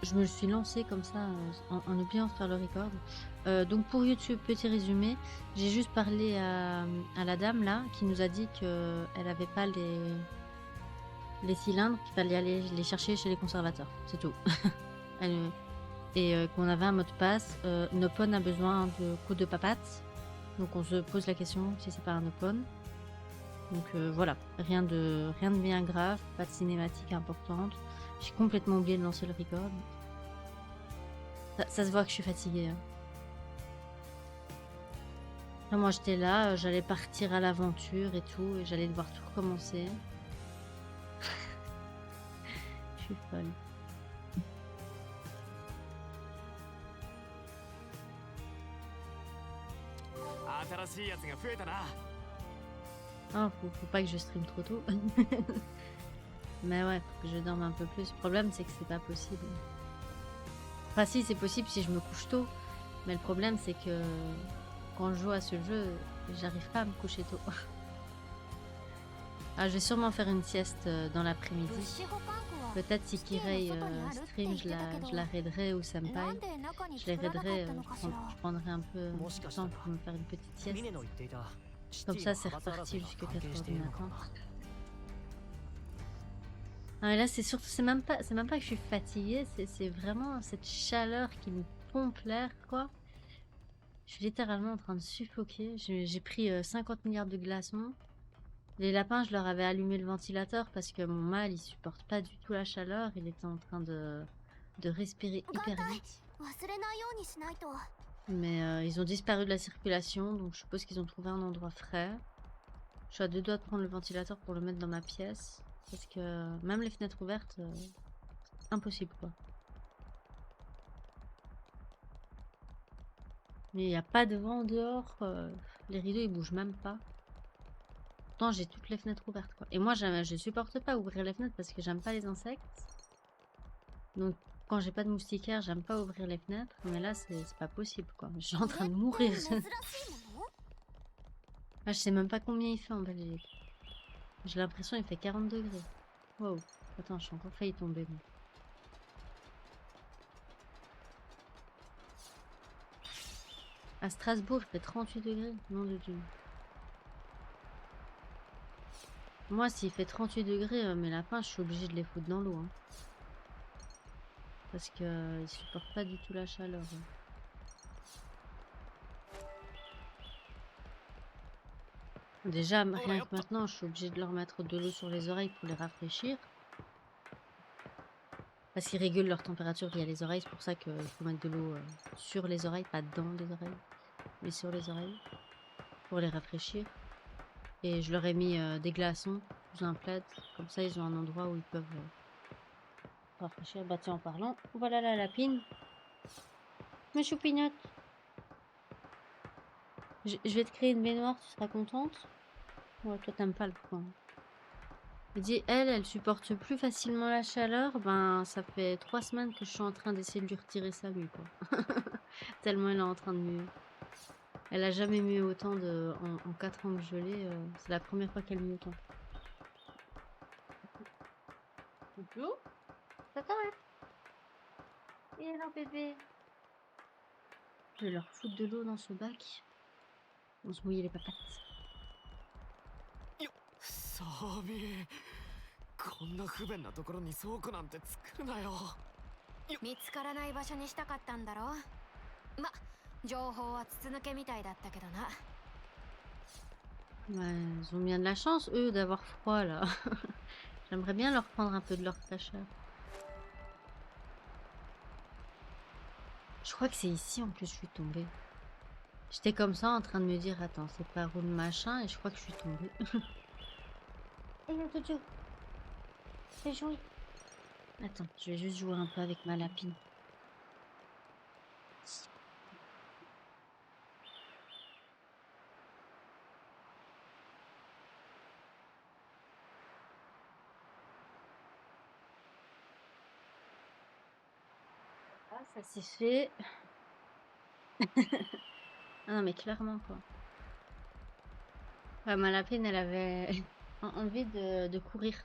Je me suis lancée comme ça en oubliant de faire le record. Donc pour YouTube, petit résumé, j'ai juste parlé à la dame là qui nous a dit qu'elle avait pas les cylindres, qu'il fallait aller les chercher chez les conservateurs, c'est tout. Elle, qu'on avait un mot de passe. Nopon a besoin de coups de papate, donc on se pose la question si c'est pas un Nopon. Donc voilà, rien de bien grave, pas de cinématique importante. J'ai complètement oublié de lancer le record. Ça se voit que je suis fatiguée, hein. Là, moi j'étais là, j'allais partir à l'aventure et tout, et j'allais devoir tout recommencer. Je suis folle. Oh, faut pas que je stream trop tôt. Mais ouais, faut que je dorme un peu plus. Le problème, c'est que c'est pas possible. Enfin, si, c'est possible si je me couche tôt. Mais le problème, c'est que quand je joue à ce jeu, j'arrive pas à me coucher tôt. Ah, je vais sûrement faire une sieste dans l'après-midi. Peut-être si Kirei stream, je la raiderai, ou Senpai. Je les raiderai, je prendrai un peu de temps pour me faire une petite sieste. Comme ça, c'est reparti jusqu'à 4h du matin. Ah, et là, c'est surtout, c'est même pas que je suis fatiguée, c'est vraiment cette chaleur qui me pompe l'air, quoi. Je suis littéralement en train de suffoquer. J'ai pris 50 milliards de glaçons. Les lapins, je leur avais allumé le ventilateur parce que mon mâle, il supporte pas du tout la chaleur. Il était en train de respirer hyper vite. Mais ils ont disparu de la circulation, donc je suppose qu'ils ont trouvé un endroit frais. Je suis à deux doigts de prendre le ventilateur pour le mettre dans ma pièce. Parce que même les fenêtres ouvertes, impossible quoi. Mais il n'y a pas de vent dehors. Les rideaux, ils bougent même pas. Pourtant, j'ai toutes les fenêtres ouvertes, quoi. Et moi, je supporte pas ouvrir les fenêtres parce que j'aime pas les insectes. Donc, quand j'ai pas de moustiquaire, j'aime pas ouvrir les fenêtres. Mais là, c'est pas possible, quoi. Je suis en train de mourir. Là, je sais même pas combien il fait en Belgique. J'ai l'impression qu'il fait 40 degrés. Wow. Attends, je suis encore failli tomber. Moi. À Strasbourg, il fait 38 degrés. Nom de Dieu. Moi, s'il fait 38 degrés, mes lapins, je suis obligée de les foutre dans l'eau. Hein. Parce qu'ils supportent pas du tout la chaleur. Hein. Déjà, rien que maintenant, je suis obligée de leur mettre de l'eau sur les oreilles pour les rafraîchir. Parce qu'ils régulent leur température via les oreilles. C'est pour ça qu'il faut mettre de l'eau sur les oreilles, pas dans les oreilles, mais sur les oreilles, pour les rafraîchir. Et je leur ai mis des glaçons sous un plaid. Comme ça, ils ont un endroit où ils peuvent rafraîchir. Bah tiens, en parlant, voilà la lapine. Mes choupignottes. Je vais te créer une baignoire, tu seras contente? Ouais, toi, t'aimes pas le froid. Elle dit, elle supporte plus facilement la chaleur. Ben, ça fait 3 semaines que je suis en train d'essayer de lui retirer sa mue, quoi. Tellement elle est en train de muer. Elle a jamais mué autant en 4 ans que je l'ai. C'est la première fois qu'elle mue autant. Coucou? Ça t'arrête? Et alors, bébé? Je vais leur foutre de l'eau dans ce bac. On se mouiller les papates. サービー、こんな不便なところに倉庫なんて作るなよ。見つからない場所にしたかったんだろ。ま、情報は筒抜けみたいだったけどな。Ouais, ils ont bien de la chance, eux, d'avoir froid, là. J'aimerais bien leur prendre un peu de leur fraîcheur. Je crois que c'est ici, en plus, je suis tombée. J'étais comme ça, en train de me dire, attends, c'est par où le machin, et je crois que je suis tombée. Et là, Jojo, fais jouer. Attends, je vais juste jouer un peu avec ma lapine. Ah, ça s'est fait. Ah non, mais clairement, quoi. Ouais, ma lapine, elle avait envie de courir.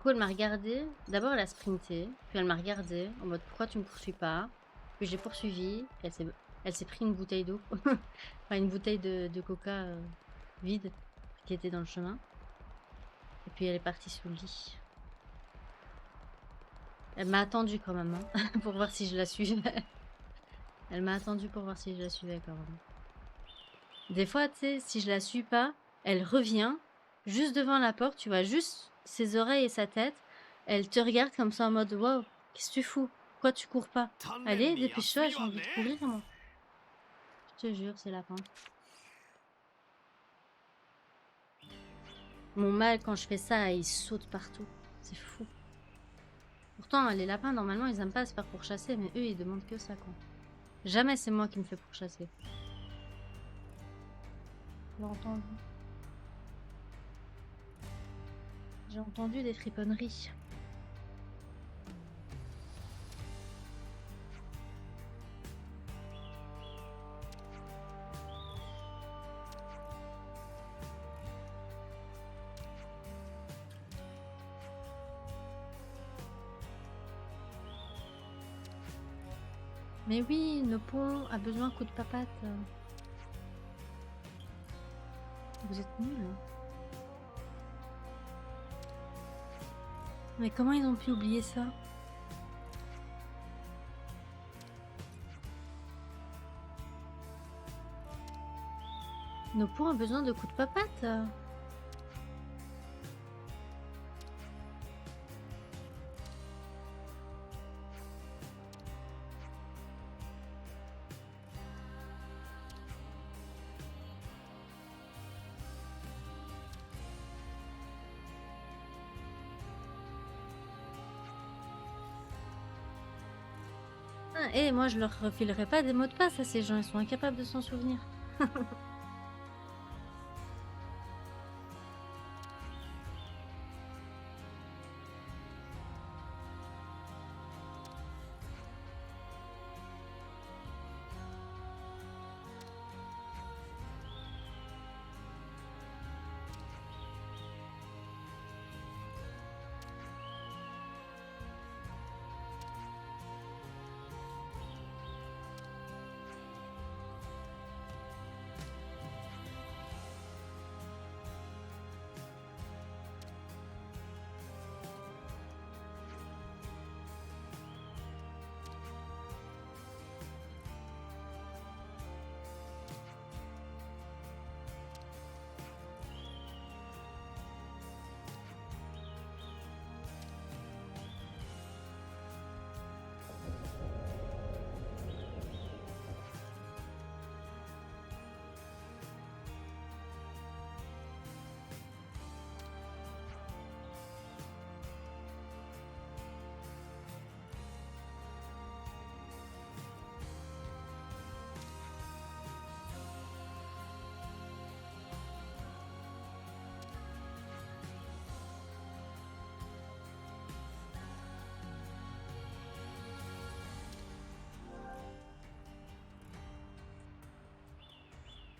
coup, elle m'a regardé. D'abord, elle a sprinté. Puis elle m'a regardé en mode pourquoi tu me poursuis pas? Puis j'ai poursuivi. Puis elle s'est pris une bouteille d'eau. Enfin, une bouteille de coca vide qui était dans le chemin. Et puis elle est partie sous le lit. Elle m'a attendu quand même, hein, pour voir si je la suivais. Elle m'a attendu pour voir si je la suivais quand même. Des fois, tu sais, si je la suis pas, elle revient juste devant la porte, tu vois, juste ses oreilles et sa tête. Elle te regarde comme ça en mode wow, qu'est-ce que tu fous? Pourquoi tu cours pas? 鍛 Allez, 錬に休 dépêche-toi, み j'ai は envie ね de courir, moi. Je te jure, c'est lapin. Mon mâle, quand je fais ça, il saute partout. C'est fou. Pourtant, les lapins, normalement, ils aiment pas se faire pourchasser, mais eux, ils demandent que ça, quoi. Jamais c'est moi qui me fais pourchasser. J'ai entendu. J'ai entendu des friponneries. Mais oui, Nopon a besoin d'un coup de papate. Vous êtes nuls. Hein. Mais comment ils ont pu oublier ça? Nopon a besoin de coups de papate. Et moi, je leur refilerai pas des mots de passe à ces gens. Ils sont incapables de s'en souvenir.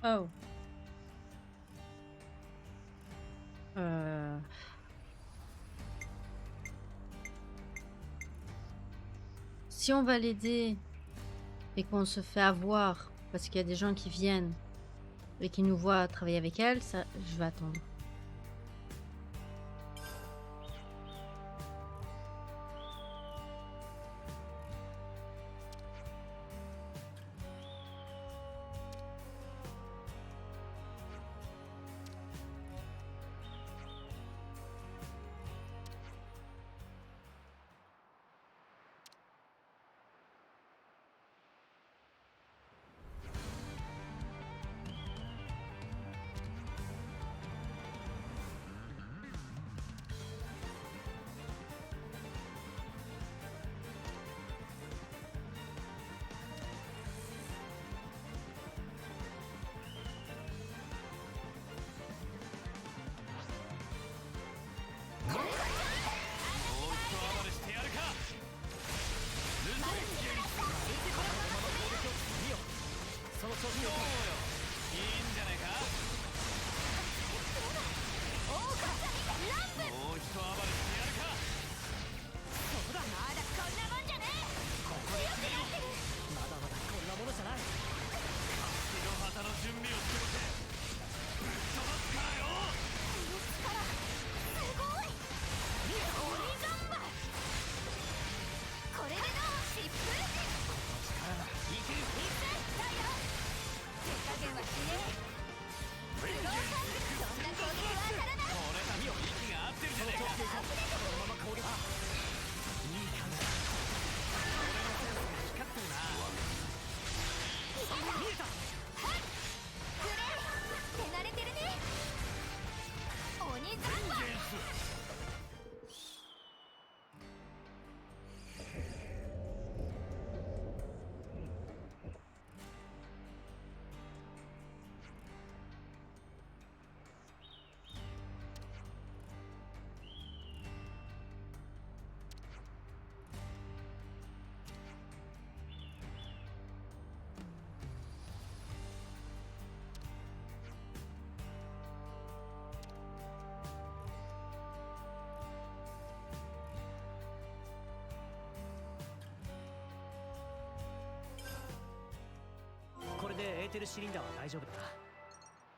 Oh. Si on va l'aider et qu'on se fait avoir parce qu'il y a des gens qui viennent et qui nous voient travailler avec elle, ça, je vais attendre.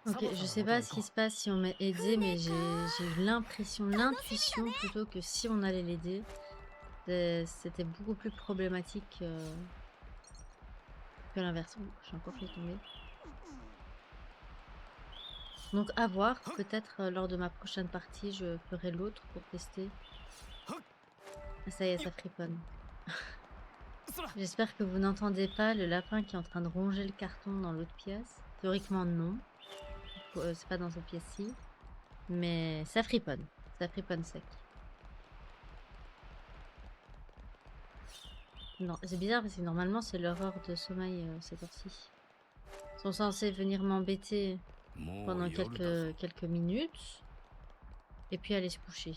Ok, je sais pas ce qui se passe si on m'a aidé, mais j'ai eu l'impression, l'intuition plutôt que si on allait l'aider, c'était beaucoup plus problématique que l'inverse. Ouh, j'ai encore fait tomber. Donc à voir, peut-être lors de ma prochaine partie, je ferai l'autre pour tester. Ah, ça y est, ça friponne. J'espère que vous n'entendez pas le lapin qui est en train de ronger le carton dans l'autre pièce. Théoriquement non, c'est pas dans cette pièce-ci, mais ça friponne sec. Non, c'est bizarre parce que normalement c'est leur heure de sommeil cette heure-ci. Ils sont censés venir m'embêter pendant quelques minutes et puis aller se coucher.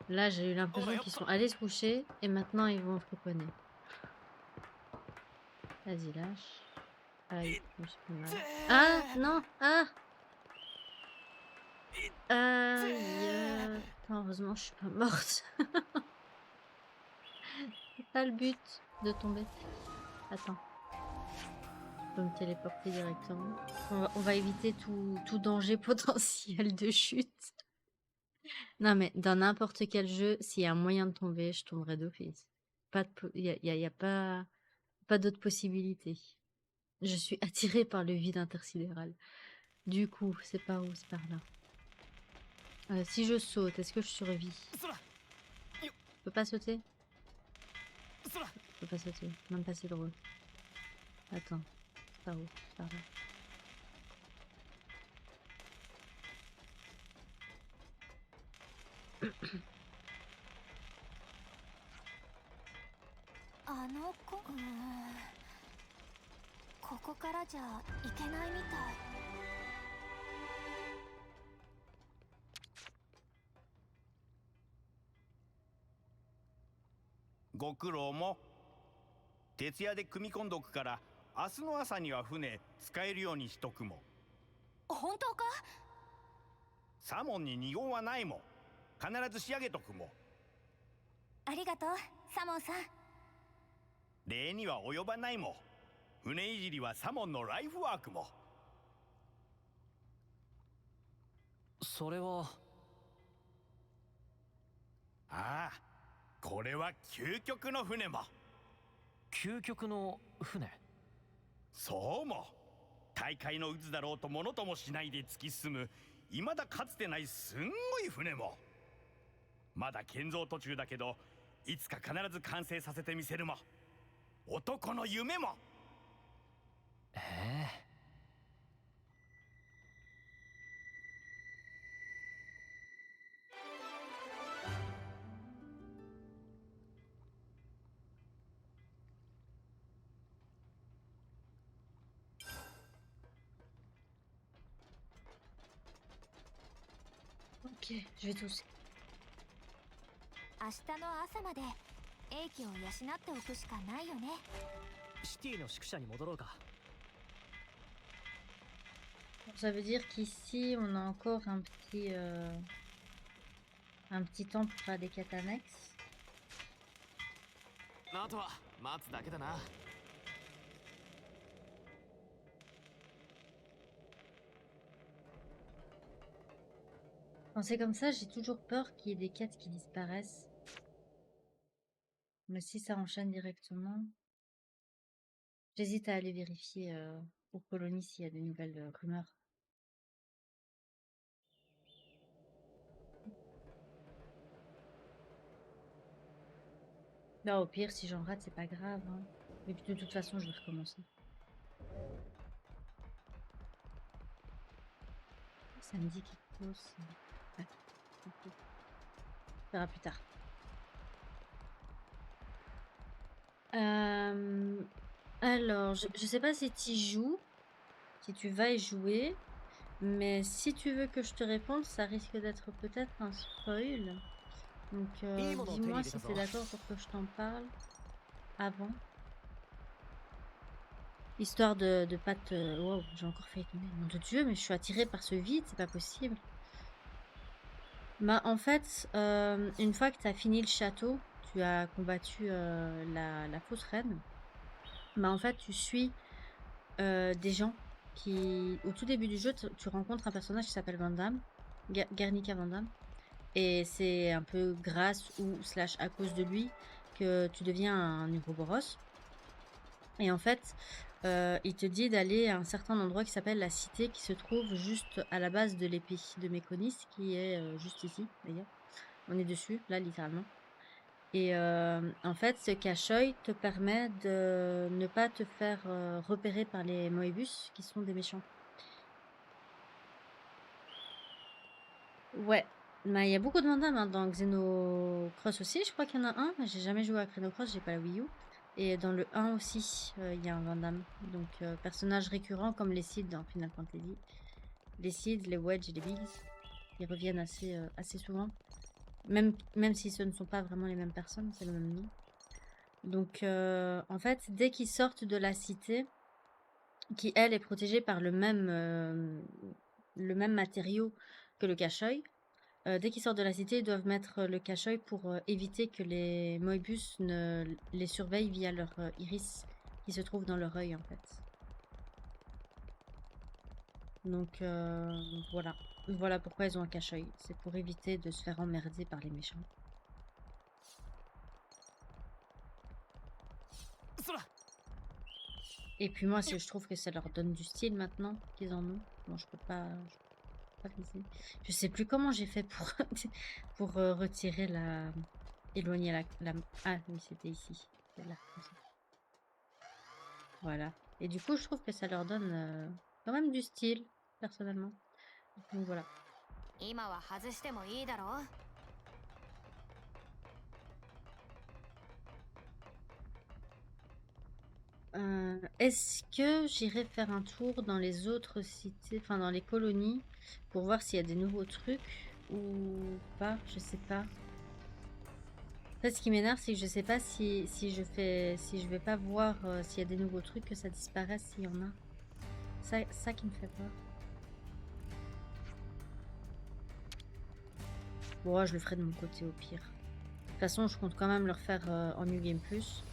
Là j'ai eu l'impression qu'ils sont allés se coucher et maintenant ils vont friponner. Vas-y lâche. Aïe, je me suis fait mal. Ah non. Ah aïe. Attends, heureusement je suis pas morte. C'est pas le but de tomber. Attends. Je peux me téléporter directement. On va éviter tout danger potentiel de chute. Non mais dans n'importe quel jeu, s'il y a un moyen de tomber, je tomberai d'office. Il y a pas d'autre possibilité. Je suis attirée par le vide intersidéral. Du coup, c'est par où? C'est par là. Si je saute, est-ce que je survis? Je peux pas sauter? Je peux pas sauter. Même pas c'est drôle. Attends. C'est par où? C'est par là. あの子ここからじゃいけないみたい。ご苦労も。徹夜で組み込んどくから明日の朝には船使えるようにしとくも。本当か？サモンに二言はないも。必ず仕上げとくも。ありがとうサモンさん。礼には及ばないも。船いじりはサモンのライフワークも。それは。ああ、これは究極の船も。究極の船。そうも。大海の渦だろうとものともしないで突き進む未だかつてないすんごい船も。まだ建造途中だけどいつか必ず完成させてみせるも。男の夢も。Ok, je vais tousser. 明日の朝まで英気を養っておくしかないよね。シティの宿舎に戻ろうか。Ça veut dire qu'ici on a encore un petit temps pour faire des quêtes annexes. あとは待つだけだな。Quand c'est comme ça, j'ai toujours peur qu'il y ait des quêtes qui disparaissent. Mais si ça enchaîne directement, j'hésite à aller vérifier aux colonies s'il y a de nouvelles rumeurs. Là, au pire, si j'en rate, c'est pas grave. Hein. Et puis de toute façon, je vais recommencer. Ça me dit qu'il aussi. Ouais, on verra plus tard. Alors, je sais pas si tu joues, si tu vas y jouer, mais si tu veux que je te réponde, ça risque d'être peut-être un spoil. Donc, いいものを手に dis-moi 入れ si たぞ t'es d'accord pour que je t'en parle avant. Histoire de pas te... Wow, j'ai encore failli tomber. Mon Dieu, mais je suis attirée par ce vide, c'est pas possible. Bah, en fait, une fois que tu as fini le château, tu as combattu la fausse reine. Bah, en fait, tu suis des gens qui... Au tout début du jeu, tu rencontres un personnage qui s'appelle Van Damme, Guernica Van Damme. Et c'est un peu grâce ou slash à cause de lui que tu deviens un Uroboros. Et en fait, il te dit d'aller à un certain endroit qui s'appelle la cité, qui se trouve juste à la base de l'épée de Méconis, qui est juste ici, d'ailleurs. On est dessus, là, littéralement. Et en fait, ce cache-œil te permet de ne pas te faire repérer par les Moebius, qui sont des méchants. Ouais, bah, il y a beaucoup de Vandam hein, dans Xenocross aussi. Je crois qu'il y en a un. J'ai jamais joué à Xenocross, j'ai pas la Wii U. Et dans le 1 aussi, il y a un Vandam. Donc, personnage récurrent comme les Seeds dans Final Fantasy. Les Seeds, les Wedge et les Bills, ils reviennent assez souvent. Même si ce ne sont pas vraiment les mêmes personnes, c'est le même nom. Donc, en fait, dès qu'ils sortent de la cité, qui elle est protégée par le même matériau que le cache-œil, dès qu'ils sortent de la cité, ils doivent mettre le cache-œil pour éviter que les Moebius ne les surveillent via leur iris qui se trouve dans leur œil en fait. Donc voilà. Voilà pourquoi ils ont un cache-œil. C'est pour éviter de se faire emmerder par les méchants. そら Et puis moi, je trouve que ça leur donne du style maintenant qu'ils en ont. Bon, je peux pas viser. Je sais plus comment j'ai fait pour pour retirer la éloigner la... Ah oui, c'était ici. C'est là, comme ça. Voilà. Et du coup, je trouve que ça leur donne quand même du style, personnellement. Donc voilà. 今は外してもいいだろう。Est-ce que j'irai faire un tour dans les autres cités, enfin dans les colonies, pour voir s'il y a des nouveaux trucs ou pas? Je sais pas. En fait, ce qui m'énerve, c'est que je sais pas si je vais pas voir s'il y a des nouveaux trucs, que ça disparaisse s'il y en a. Ça qui me fait peur. Bon, ouais, je le ferai de mon côté au pire. De toute façon, je compte quand même le refaire en New Game Plus.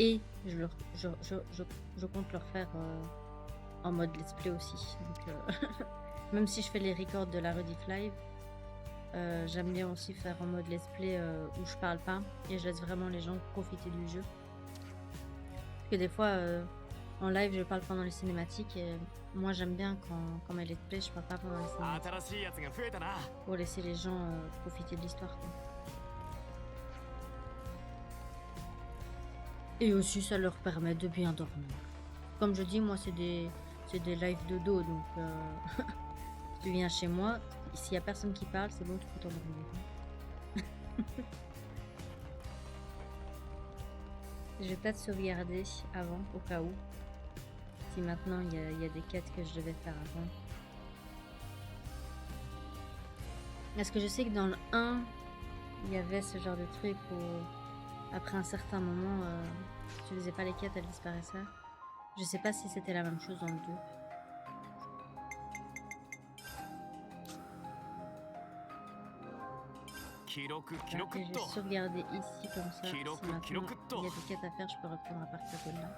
Et je compte le refaire en mode let's play aussi. Donc, même si je fais les records de la Rediff Live, j'aime bien aussi faire en mode let's play où je parle pas et je laisse vraiment les gens profiter du jeu. Parce que des fois, en live, je parle pendant les cinématiques et moi j'aime bien quand mes let's play, je parle pas pendant les cinématiques. 新しいやつが増えたな Pour laisser les gens profiter de l'histoire. Et aussi, ça leur permet de bien dormir. Comme je dis, moi, c'est des lives de dos, donc si tu viens chez moi, s'il y a personne qui parle, c'est bon, tu peux t'endormir. Je vais peut-être sauvegarder avant, au cas où. Si maintenant, il y a des quêtes que je devais faire avant. Parce que je sais que dans le 1, il y avait ce genre de truc où... Après un certain moment, si tu faisais pas les quêtes, elles disparaissaient. Je sais pas si c'était la même chose dans le 2. Là, et je vais sauvegarder ici comme ça. Si maintenant il y a des quêtes à faire, je peux reprendre à partir de là.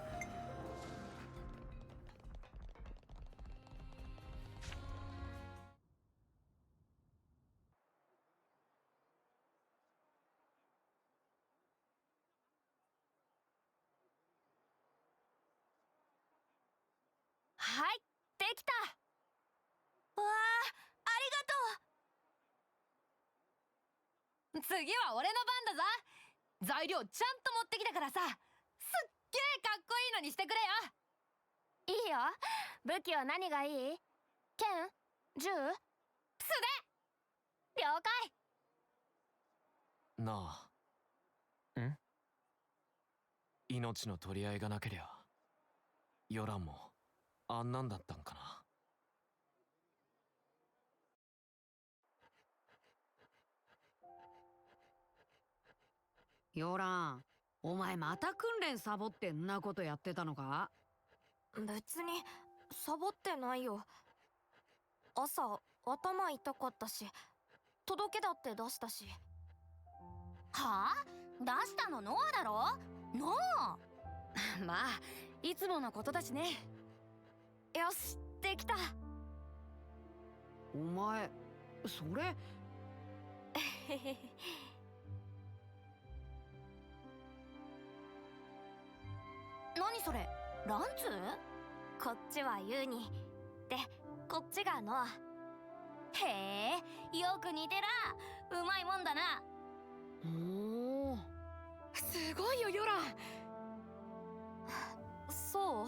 はいできた。わあ、ありがとう。次は俺の番だぞ。材料ちゃんと持ってきたからさ、すっげえかっこいいのにしてくれよ。いいよ。武器は何がいい？剣？銃？素手？解。なあ、ん？命の取り合いがなけりゃヨランもあんなんだったんかな。ヨラン、お前また訓練サボってんなことやってたのか？別にサボってないよ。朝頭痛かったし、届けだって出したし。はあ、出したのノアだろ。ノアまあいつものことだしね。よし、できた。お前それへへへ。何それ、ランツ？こっちはユーニで、こっちがノア。へえ、よく似てら。うまいもんだな。おお、すごいよヨラン。そう？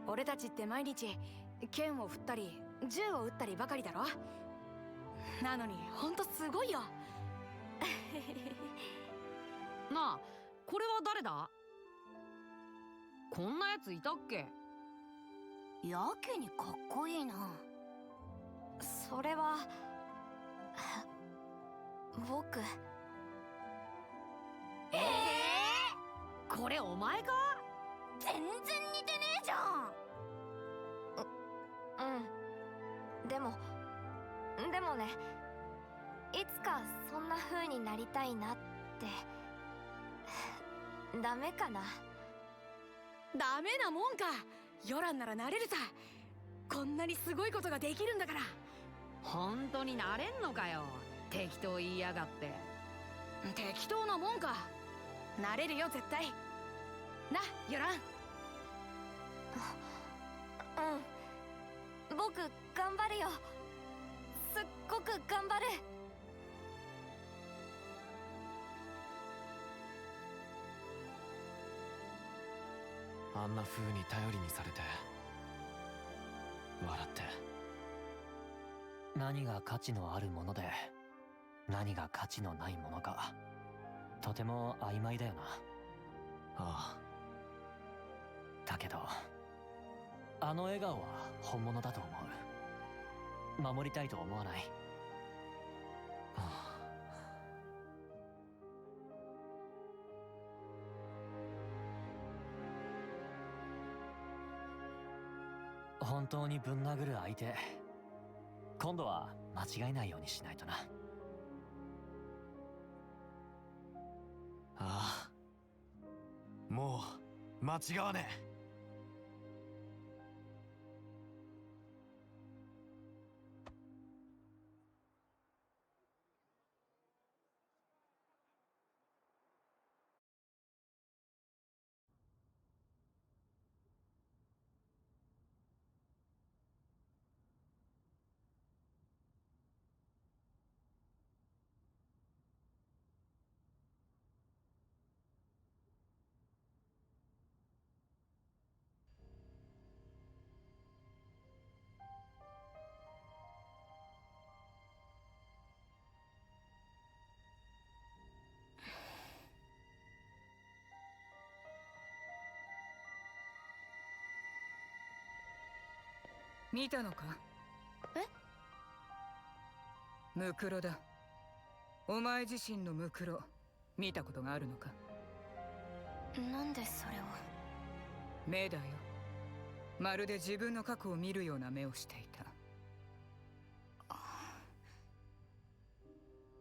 俺たちって毎日剣を振ったり銃を撃ったりばかりだろ。なのにほんとすごいよ。なあ、これは誰だ？こんなやついたっけ？やけにかっこいいな。それは僕。これお前か？全然似てねえじゃん。うん。でもね、いつかそんな風になりたいなってダメかな。ダメなもんか。ヨランならなれるさ。こんなにすごいことができるんだから。本当になれんのかよ。適当言いやがって。適当なもんか。なれるよ絶対な、ヨラン。うん、僕頑張るよ。すっごく頑張る。あんな風に頼りにされて笑って。何が価値のあるもので何が価値のないものか、とても曖昧だよな。あだけどあの笑顔は本物だと思う。守りたいと思わない？あ、本当にぶん殴る相手、今度は間違えないようにしないとな。ああ、もう間違わねえ。見たのか？ムクロだ。お前自身のムクロ見たことがあるのか？なんでそれを。目だよ。まるで自分の過去を見るような目をしていた。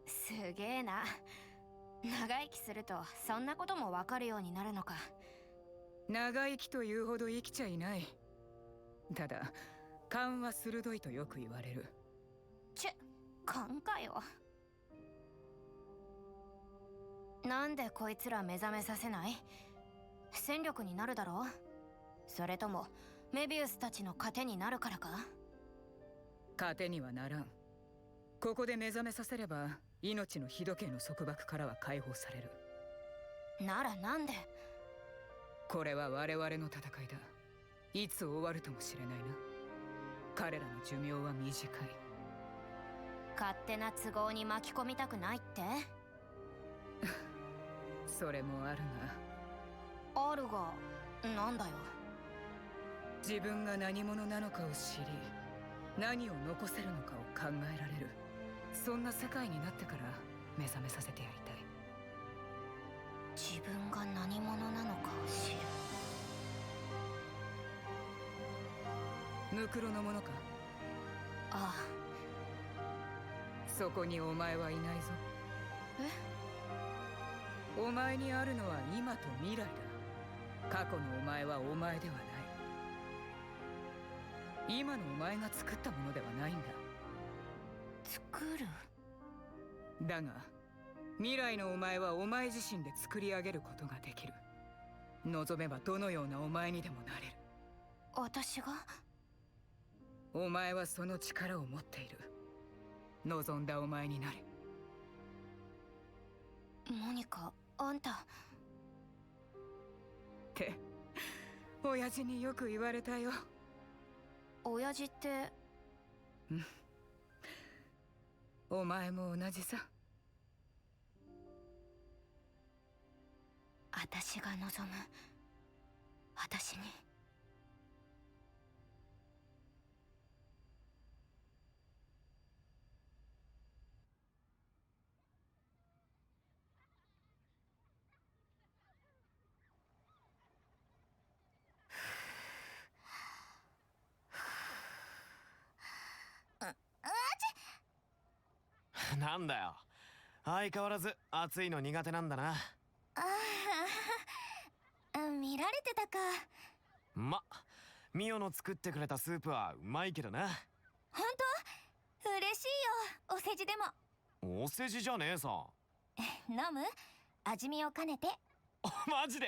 すげえな。長生きするとそんなこともわかるようになるのか。長生きというほど生きちゃいない。ただ勘は鋭いとよく言われる。勘かよ。なんでこいつら目覚めさせない？戦力になるだろう？それともメビウスたちの糧になるからか？糧にはならん。ここで目覚めさせれば命の日時計の束縛からは解放される。ならなんで？これは我々の戦いだ。いつ終わるともしれないな。彼らの寿命は短い。勝手な都合に巻き込みたくないって？それもあるあるがなんだよ。が、自分が何者なのかを知り何を残せるのかを考えられる、そんな世界になってから目覚めさせてやりたい。自分が何者なのかを知る。ムクロのものか？あそこにお前はいないぞ。お前にあるのは今と未来だ。過去のお前はお前ではない。今のお前が作ったものではないんだ。作る？だが未来のお前はお前自身で作り上げることができる。望めばどのようなお前にでもなれる。私が？お前はその力を持っている。望んだお前になれ。モニカ、あんたって親父によく言われたよ。親父って？お前も同じさ。私が望む私に。なんだよ、相変わらず暑いの苦手なんだな。見られてたか。ま、ミオの作ってくれたスープはうまいけどな。本当？嬉しいよ、お世辞でも。お世辞じゃねえさ。飲む？味見を兼ねて。マジで？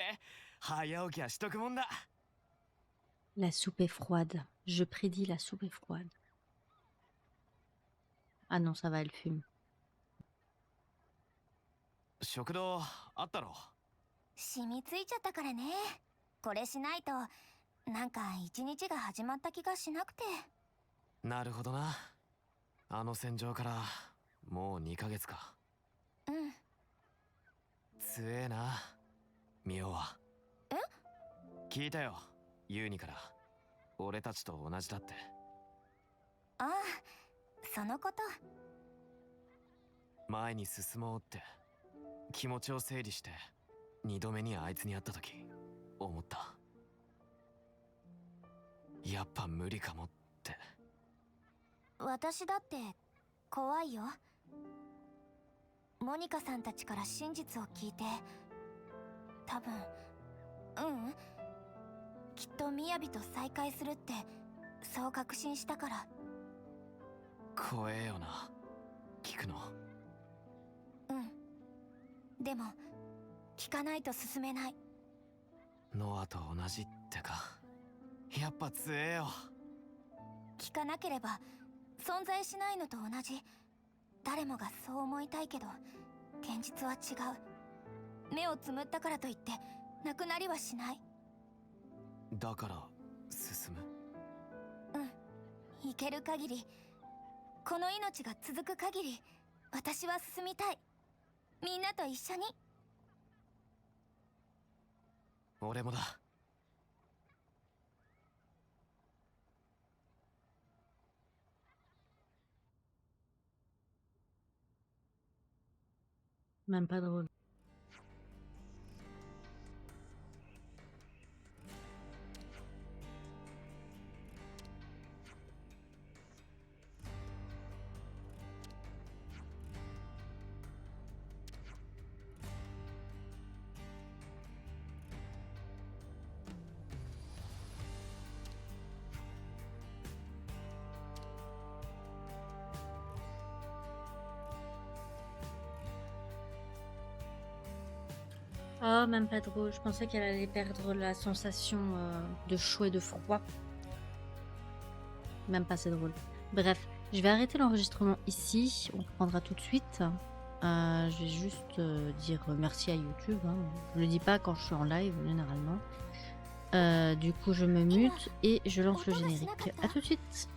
早起きはしとくもんだ。La soupe est froide. Je prédis la soupe est froide. Ah non, ça va, elle fume. 食堂あったろ？染みついちゃったからね。これしないとなんか一日が始まった気がしなくて。なるほどな。あの戦場からもう2ヶ月か。うん。強えな、ミオは。え？聞いたよ、ユーニから。俺たちと同じだって。ああ、そのこと。前に進もうって気持ちを整理して2度目にあいつに会った時思った。やっぱ無理かもって。私だって怖いよ。モニカさんたちから真実を聞いて、多分きっと雅と再会するってそう確信したから。怖えよな、聞くの。でも聞かないと進めない。ノアと同じってか。やっぱ強えよ。聞かなければ存在しないのと同じ。誰もがそう思いたいけど現実は違う。目をつむったからといってなくなりはしない。だから進む。行ける限り、この命が続く限り私は進みたい。みんなと一緒に。俺もだ。Même pas drôle. Oh, même pas drôle. Je pensais qu'elle allait perdre la sensation de chaud et de froid. Même pas c'est drôle. Bref, je vais arrêter l'enregistrement ici. On reprendra tout de suite. Je vais juste dire merci à YouTube. Hein. Je le dis pas quand je suis en live, généralement. Du coup, je me mute et je lance le générique. À tout de suite.